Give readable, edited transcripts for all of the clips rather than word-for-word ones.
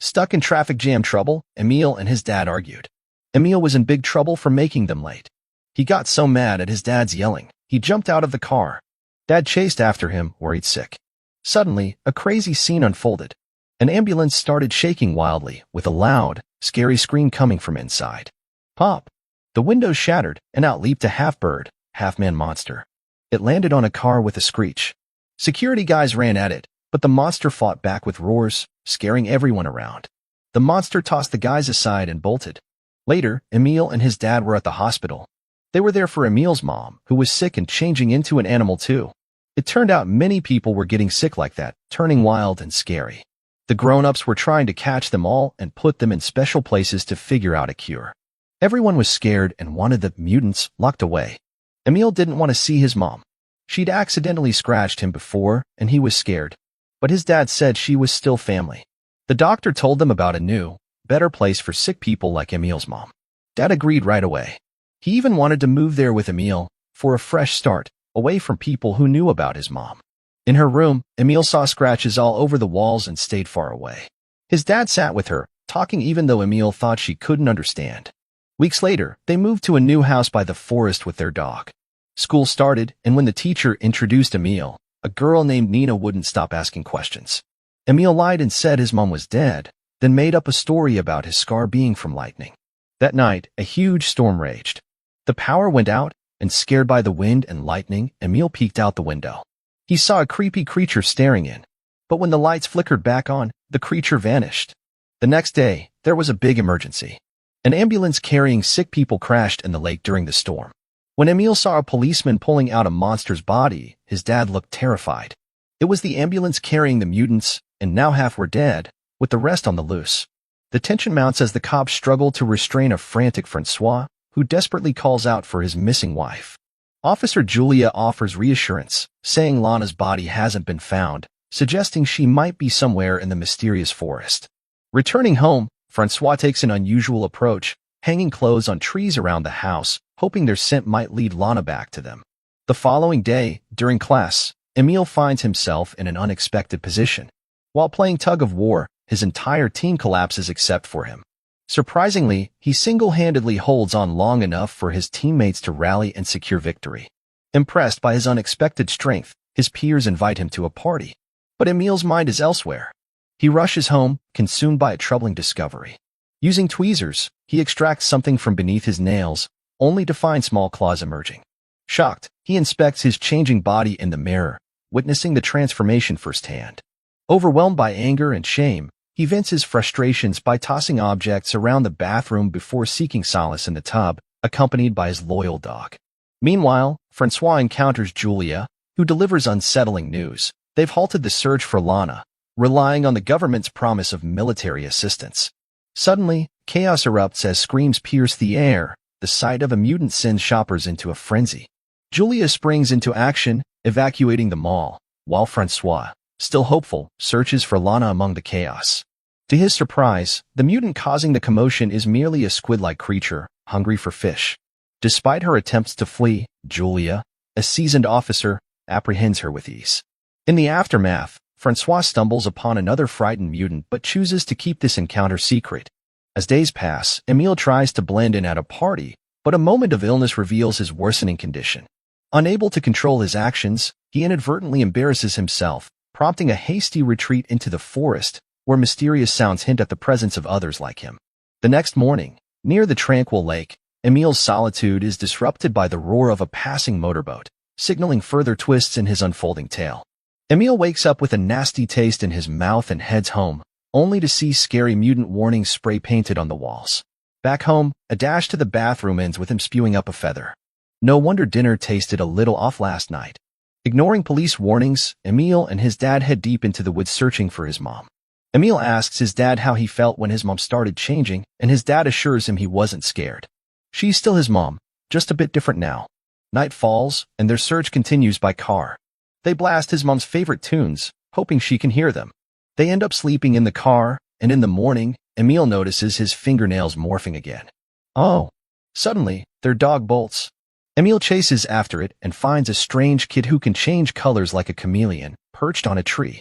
Stuck in traffic jam trouble, Emil and his dad argued. Emil was in big trouble for making them late. He got so mad at his dad's yelling, he jumped out of the car. Dad chased after him, worried sick. Suddenly, a crazy scene unfolded. An ambulance started shaking wildly, with a loud, scary scream coming from inside. Pop! The windows shattered, and out leaped a half-bird, half-man monster. It landed on a car with a screech. Security guys ran at it, but the monster fought back with roars, scaring everyone around. The monster tossed the guys aside and bolted. Later, Emil and his dad were at the hospital. They were there for Emil's mom, who was sick and changing into an animal too. It turned out many people were getting sick like that, turning wild and scary. The grown-ups were trying to catch them all and put them in special places to figure out a cure. Everyone was scared and wanted the mutants locked away. Emil didn't want to see his mom. She'd accidentally scratched him before, and he was scared. But his dad said she was still family. The doctor told them about a new, better place for sick people like Emil's mom. Dad agreed right away. He even wanted to move there with Emil, for a fresh start, away from people who knew about his mom. In her room, Emil saw scratches all over the walls and stayed far away. His dad sat with her, talking even though Emil thought she couldn't understand. Weeks later, they moved to a new house by the forest with their dog. School started, and when the teacher introduced Emil, a girl named Nina wouldn't stop asking questions. Emil lied and said his mom was dead, then made up a story about his scar being from lightning. That night, a huge storm raged. The power went out, and scared by the wind and lightning, Emil peeked out the window. He saw a creepy creature staring in. But when the lights flickered back on, the creature vanished. The next day, there was a big emergency. An ambulance carrying sick people crashed in the lake during the storm. When Emil saw a policeman pulling out a monster's body, his dad looked terrified. It was the ambulance carrying the mutants, and now half were dead, with the rest on the loose. The tension mounts as the cops struggle to restrain a frantic Francois, who desperately calls out for his missing wife. Officer Julia offers reassurance, saying Lana's body hasn't been found, suggesting she might be somewhere in the mysterious forest. Returning home, Francois takes an unusual approach, hanging clothes on trees around the house, hoping their scent might lead Lana back to them. The following day, during class, Emil finds himself in an unexpected position. While playing tug-of-war, his entire team collapses except for him. Surprisingly, he single-handedly holds on long enough for his teammates to rally and secure victory. Impressed by his unexpected strength, his peers invite him to a party. But Emil's mind is elsewhere. He rushes home, consumed by a troubling discovery. Using tweezers, he extracts something from beneath his nails, only to find small claws emerging. Shocked, he inspects his changing body in the mirror, witnessing the transformation firsthand. Overwhelmed by anger and shame, he vents his frustrations by tossing objects around the bathroom before seeking solace in the tub, accompanied by his loyal dog. Meanwhile, Francois encounters Julia, who delivers unsettling news. They've halted the search for Lana, relying on the government's promise of military assistance. Suddenly, chaos erupts as screams pierce the air. The sight of a mutant sends shoppers into a frenzy. Julia springs into action, evacuating the mall, while Francois, still hopeful, searches for Lana among the chaos. To his surprise, the mutant causing the commotion is merely a squid-like creature, hungry for fish. Despite her attempts to flee, Julia, a seasoned officer, apprehends her with ease. In the aftermath, Francois stumbles upon another frightened mutant but chooses to keep this encounter secret. As days pass, Emil tries to blend in at a party, but a moment of illness reveals his worsening condition. Unable to control his actions, he inadvertently embarrasses himself, prompting a hasty retreat into the forest, where mysterious sounds hint at the presence of others like him. The next morning, near the tranquil lake, Emil's solitude is disrupted by the roar of a passing motorboat, signaling further twists in his unfolding tale. Emil wakes up with a nasty taste in his mouth and heads home, only to see scary mutant warnings spray-painted on the walls. Back home, a dash to the bathroom ends with him spewing up a feather. No wonder dinner tasted a little off last night. Ignoring police warnings, Emil and his dad head deep into the woods searching for his mom. Emil asks his dad how he felt when his mom started changing, and his dad assures him he wasn't scared. She's still his mom, just a bit different now. Night falls, and their search continues by car. They blast his mom's favorite tunes, hoping she can hear them. They end up sleeping in the car, and in the morning, Emil notices his fingernails morphing again. Oh! Suddenly, their dog bolts. Emil chases after it and finds a strange kid who can change colors like a chameleon, perched on a tree.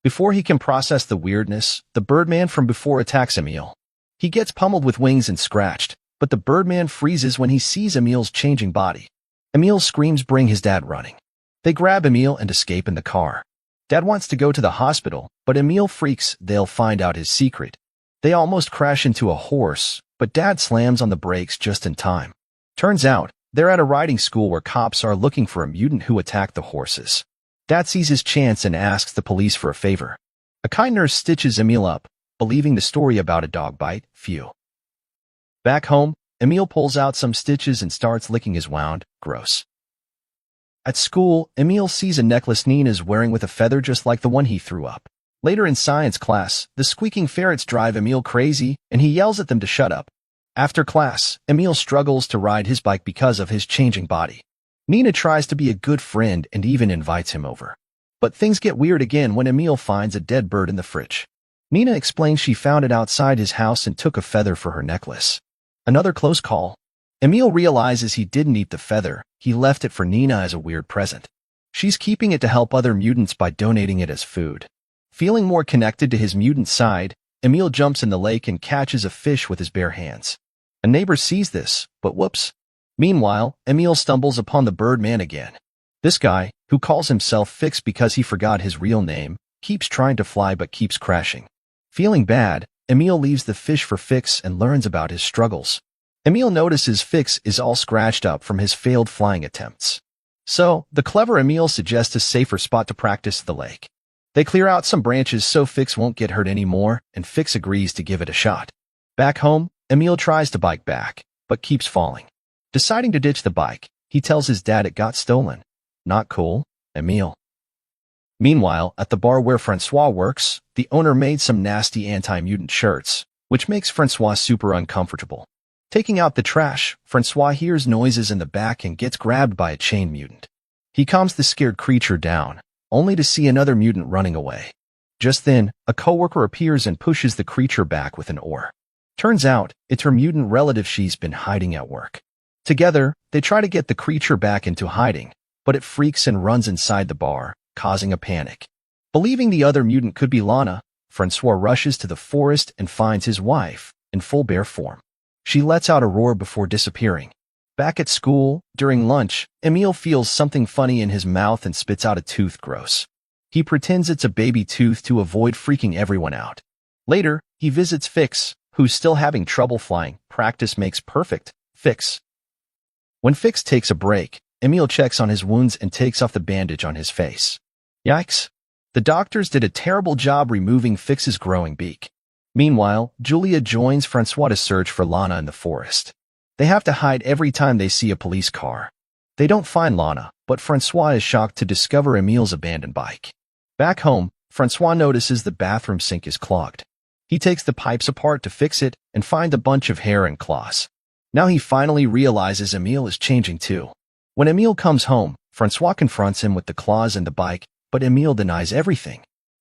Before he can process the weirdness, the Birdman from before attacks Emil. He gets pummeled with wings and scratched, but the Birdman freezes when he sees Emil's changing body. Emil screams, bring his dad running. They grab Emil and escape in the car. Dad wants to go to the hospital, but Emil freaks they'll find out his secret. They almost crash into a horse, but Dad slams on the brakes just in time. Turns out, they're at a riding school where cops are looking for a mutant who attacked the horses. Dad sees his chance and asks the police for a favor. A kind nurse stitches Emil up, believing the story about a dog bite. Phew. Back home, Emil pulls out some stitches and starts licking his wound. Gross. At school, Emil sees a necklace Nina's wearing with a feather just like the one he threw up. Later in science class, the squeaking ferrets drive Emil crazy, and he yells at them to shut up. After class, Emil struggles to ride his bike because of his changing body. Nina tries to be a good friend and even invites him over. But things get weird again when Emil finds a dead bird in the fridge. Nina explains she found it outside his house and took a feather for her necklace. Another close call. Emil realizes he didn't eat the feather, he left it for Nina as a weird present. She's keeping it to help other mutants by donating it as food. Feeling more connected to his mutant side, Emil jumps in the lake and catches a fish with his bare hands. A neighbor sees this, but whoops. Meanwhile, Emil stumbles upon the Birdman again. This guy, who calls himself Fix because he forgot his real name, keeps trying to fly but keeps crashing. Feeling bad, Emil leaves the fish for Fix and learns about his struggles. Emil notices Fix is all scratched up from his failed flying attempts. So, the clever Emil suggests a safer spot to practice the lake. They clear out some branches so Fix won't get hurt anymore, and Fix agrees to give it a shot. Back home, Emil tries to bike back, but keeps falling. Deciding to ditch the bike, he tells his dad it got stolen. Not cool, Emil. Meanwhile, at the bar where Francois works, the owner made some nasty anti-mutant shirts, which makes Francois super uncomfortable. Taking out the trash, Francois hears noises in the back and gets grabbed by a chain mutant. He calms the scared creature down, only to see another mutant running away. Just then, a coworker appears and pushes the creature back with an oar. Turns out, it's her mutant relative she's been hiding at work. Together, they try to get the creature back into hiding, but it freaks and runs inside the bar, causing a panic. Believing the other mutant could be Lana, Francois rushes to the forest and finds his wife, in full bear form. She lets out a roar before disappearing. Back at school, during lunch, Emil feels something funny in his mouth and spits out a tooth. Gross. He pretends it's a baby tooth to avoid freaking everyone out. Later, he visits Fix, who's still having trouble flying. Practice makes perfect. Fix. When Fix takes a break, Emil checks on his wounds and takes off the bandage on his face. Yikes. The doctors did a terrible job removing Fix's growing beak. Meanwhile, Julia joins Francois to search for Lana in the forest. They have to hide every time they see a police car. They don't find Lana, but Francois is shocked to discover Emil's abandoned bike. Back home, Francois notices the bathroom sink is clogged. He takes the pipes apart to fix it and finds a bunch of hair and claws. Now he finally realizes Emil is changing too. When Emil comes home, Francois confronts him with the claws and the bike, but Emil denies everything.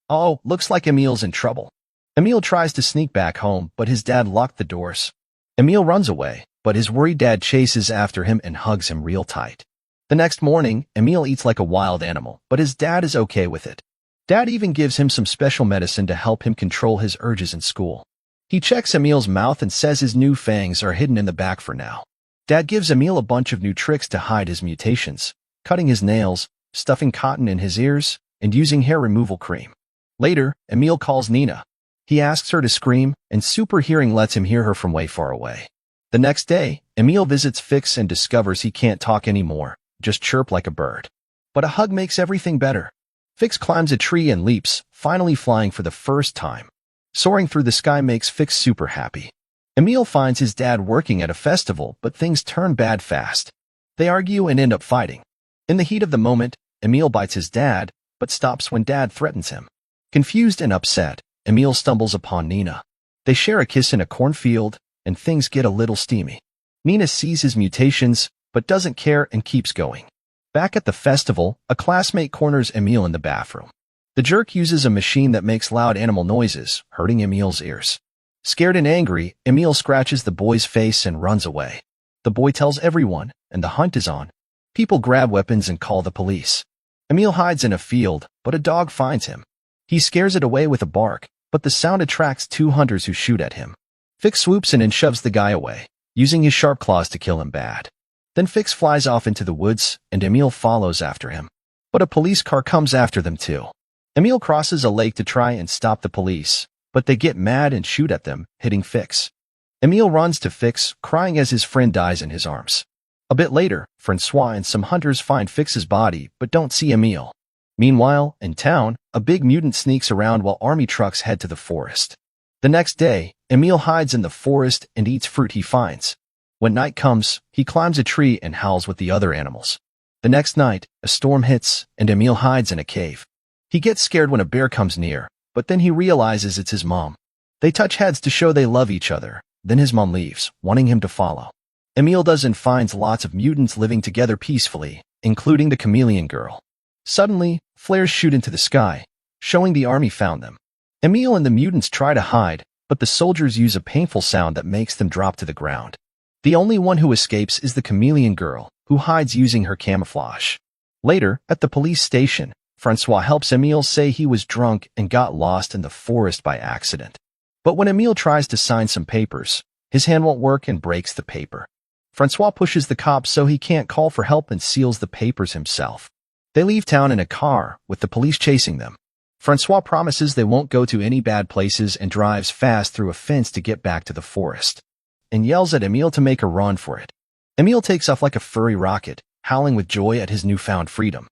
Oh, looks like Emil's in trouble. Emil tries to sneak back home, but his dad locked the doors. Emil runs away, but his worried dad chases after him and hugs him real tight. The next morning, Emil eats like a wild animal, but his dad is okay with it. Dad even gives him some special medicine to help him control his urges in school. He checks Emil's mouth and says his new fangs are hidden in the back for now. Dad gives Emil a bunch of new tricks to hide his mutations, cutting his nails, stuffing cotton in his ears, and using hair removal cream. Later, Emil calls Nina. He asks her to scream, and super hearing lets him hear her from way far away. The next day, Emil visits Fix and discovers he can't talk anymore, just chirp like a bird. But a hug makes everything better. Fix climbs a tree and leaps, finally flying for the first time. Soaring through the sky makes Fix super happy. Emil finds his dad working at a festival, but things turn bad fast. They argue and end up fighting. In the heat of the moment, Emil bites his dad, but stops when Dad threatens him. Confused and upset, Emil stumbles upon Nina. They share a kiss in a cornfield, and things get a little steamy. Nina sees his mutations, but doesn't care and keeps going. Back at the festival, a classmate corners Emil in the bathroom. The jerk uses a machine that makes loud animal noises, hurting Emil's ears. Scared and angry, Emil scratches the boy's face and runs away. The boy tells everyone, and the hunt is on. People grab weapons and call the police. Emil hides in a field, but a dog finds him. He scares it away with a bark, but the sound attracts two hunters who shoot at him. Fix swoops in and shoves the guy away, using his sharp claws to kill him bad. Then Fix flies off into the woods, and Emil follows after him. But a police car comes after them too. Emil crosses a lake to try and stop the police, but they get mad and shoot at them, hitting Fix. Emil runs to Fix, crying as his friend dies in his arms. A bit later, Francois and some hunters find Fix's body but don't see Emil. Meanwhile, in town, a big mutant sneaks around while army trucks head to the forest. The next day, Emil hides in the forest and eats fruit he finds. When night comes, he climbs a tree and howls with the other animals. The next night, a storm hits, and Emil hides in a cave. He gets scared when a bear comes near, but then he realizes it's his mom. They touch heads to show they love each other. Then his mom leaves, wanting him to follow. Emil does and finds lots of mutants living together peacefully, including the chameleon girl. Suddenly, flares shoot into the sky, showing the army found them. Emil and the mutants try to hide, but the soldiers use a painful sound that makes them drop to the ground. The only one who escapes is the chameleon girl, who hides using her camouflage. Later, at the police station, Francois helps Emil say he was drunk and got lost in the forest by accident. But when Emil tries to sign some papers, his hand won't work and breaks the paper. Francois pushes the cops so he can't call for help and seals the papers himself. They leave town in a car, with the police chasing them. Francois promises they won't go to any bad places and drives fast through a fence to get back to the forest, and yells at Emil to make a run for it. Emil takes off like a furry rocket, howling with joy at his newfound freedom.